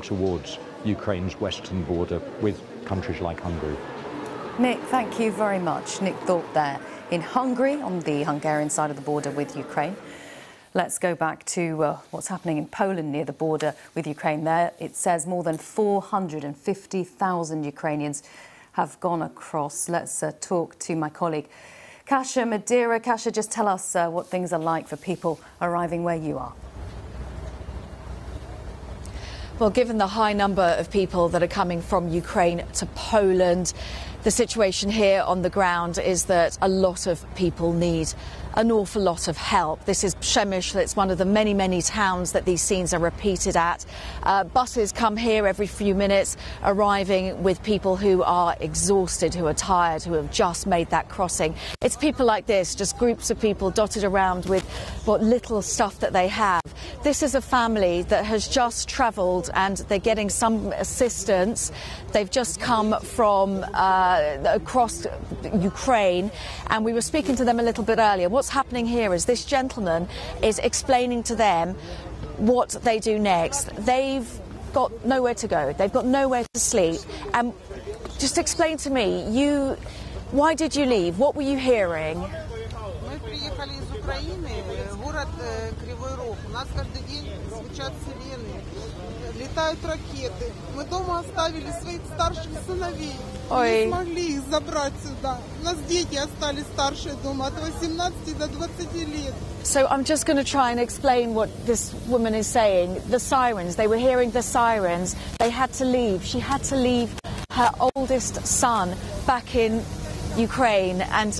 towards Ukraine's western border with countries like Hungary. Nick, thank you very much. Nick Thorpe there in Hungary, on the Hungarian side of the border with Ukraine. Let's go back to what's happening in Poland near the border with Ukraine. There it says more than 450,000 Ukrainians have gone across. Let's talk to my colleague Kasia Madera. Kasia, just tell us what things are like for people arriving where you are. Well, given the high number of people that are coming from Ukraine to Poland, the situation here on the ground is that a lot of people need an awful lot of help. This is Przemyśl. It's one of the many, many towns that these scenes are repeated at. Buses come here every few minutes, arriving with people who are exhausted, who are tired, who have just made that crossing. It's people like this, just groups of people dotted around with what little stuff that they have. This is a family that has just travelled and they're getting some assistance. They've just come from across Ukraine, and we were speaking to them a little bit earlier. What's happening here is this gentleman is explaining to them what they do next. They've got nowhere to go. They've got nowhere to sleep. And just explain to me, why did you leave? What were you hearing? Мы приехали из Украины, город Кривой Рог. У нас каждый день звучат сирены, летают ракеты. Мы дома оставили своих старших сыновей. Не смогли их забрать сюда. У нас дети остались старшие дома от 18 до 20 лет. So I'm just going to try and explain what this woman is saying. The sirens, they were hearing the sirens. They had to leave. She had to leave her oldest son back in Ukraine. And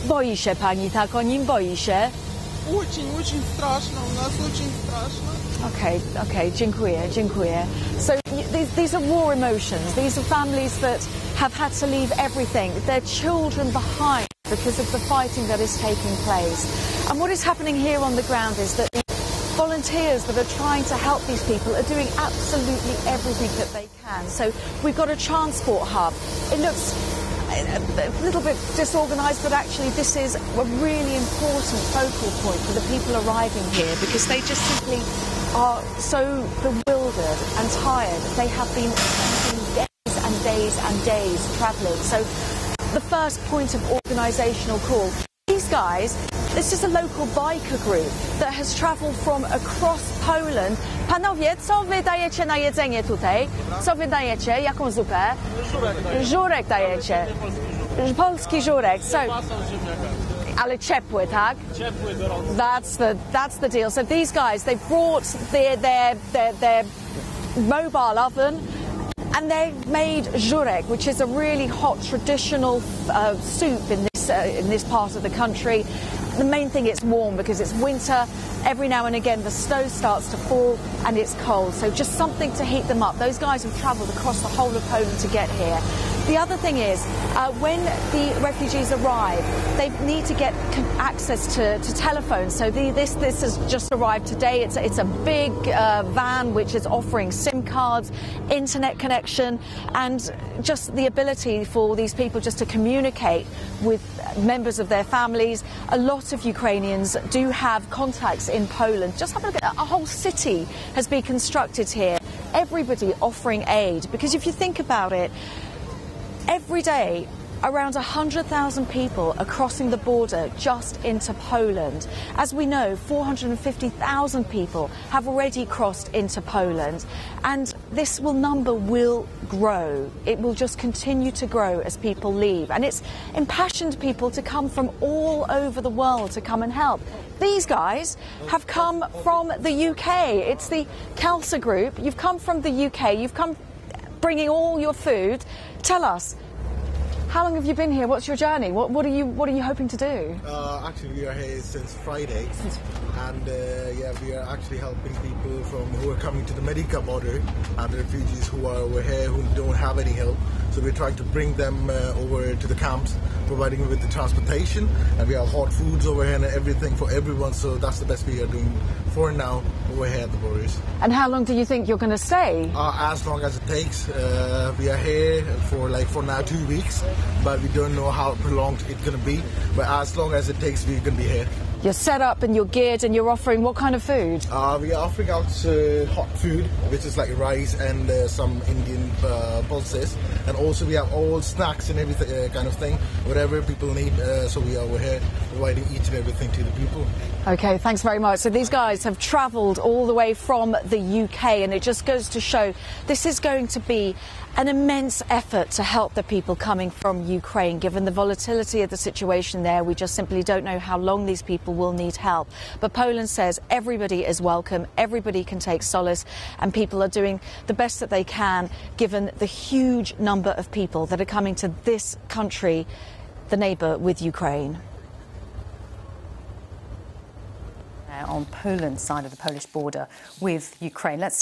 boi się pani tak o nim? Boi się? Очень страшно. У нас очень страшно. Okay, dziękuję. So these are war emotions. These are families that have had to leave everything, their children behind because of the fighting that is taking place. And what is happening here on the ground is that the volunteers that are trying to help these people are doing absolutely everything that they can. So we've got a transport hub. It looks a little bit disorganised, but actually this is a really important focal point for the people arriving here because they just simply are so bewildered and tired. They have been spending days and days and days travelling. So the first point of organisational call, these guys, this is a local biker group that has travelled from across Poland. Panowie, co wy dajecie na jedzenie tutaj? Co wy dajecie? Jaką zupę? Żurek dajecie. Polski żurek. So, ale ciepły, tak? Ciepły, gorący. That's the deal. So these guys, they brought their mobile oven and they made żurek, which is a really hot traditional soup in this part of the country. The main thing, it's warm because it's winter. Every now and again the snow starts to fall and it's cold, so just something to heat them up. Those guys have travelled across the whole of Poland to get here. The other thing is, when the refugees arrive, they need to get access to telephones. So this has just arrived today. It's a big van which is offering SIM cards, internet connection, and just the ability for these people just to communicate with members of their families. A lot of Ukrainians do have contacts in Poland. Just have a look at a whole city has been constructed here. Everybody offering aid, because if you think about it, every day, around 100,000 people are crossing the border just into Poland. As we know, 450,000 people have already crossed into Poland, and this number will grow. It will just continue to grow as people leave, and it's impassioned people to come from all over the world to come and help. These guys have come from the UK. It's the Khalsa group. You've come from the UK. You've come bringing all your food. Tell us, how long have you been here? What's your journey? What are you hoping to do? Actually, we are here since Friday, and we are actually helping people who are coming to the Medica border and the refugees who are over here who don't have any help. So we're trying to bring them over to the camps, providing them with the transportation, and we have hot foods over here and everything for everyone. So that's the best we are doing for now over here at the borders. And how long do you think you're going to stay? As long as it takes. We are here for now 2 weeks, but we don't know how prolonged it's going to be. But as long as it takes, we're going to be here. You're set up and you're geared and you're offering what kind of food? We are offering out hot food, which is like rice and some Indian pulses. And also we have all snacks and everything kind of thing, whatever people need. So we are over here providing each and everything to the people. OK, thanks very much. So these guys have travelled all the way from the UK, and it just goes to show this is going to be an immense effort to help the people coming from Ukraine. Given the volatility of the situation there, we just simply don't know how long these people will need help. But Poland says everybody is welcome, everybody can take solace, and people are doing the best that they can given the huge number of people that are coming to this country, the neighbour with Ukraine. On Poland's side of the Polish border with Ukraine. Let's stay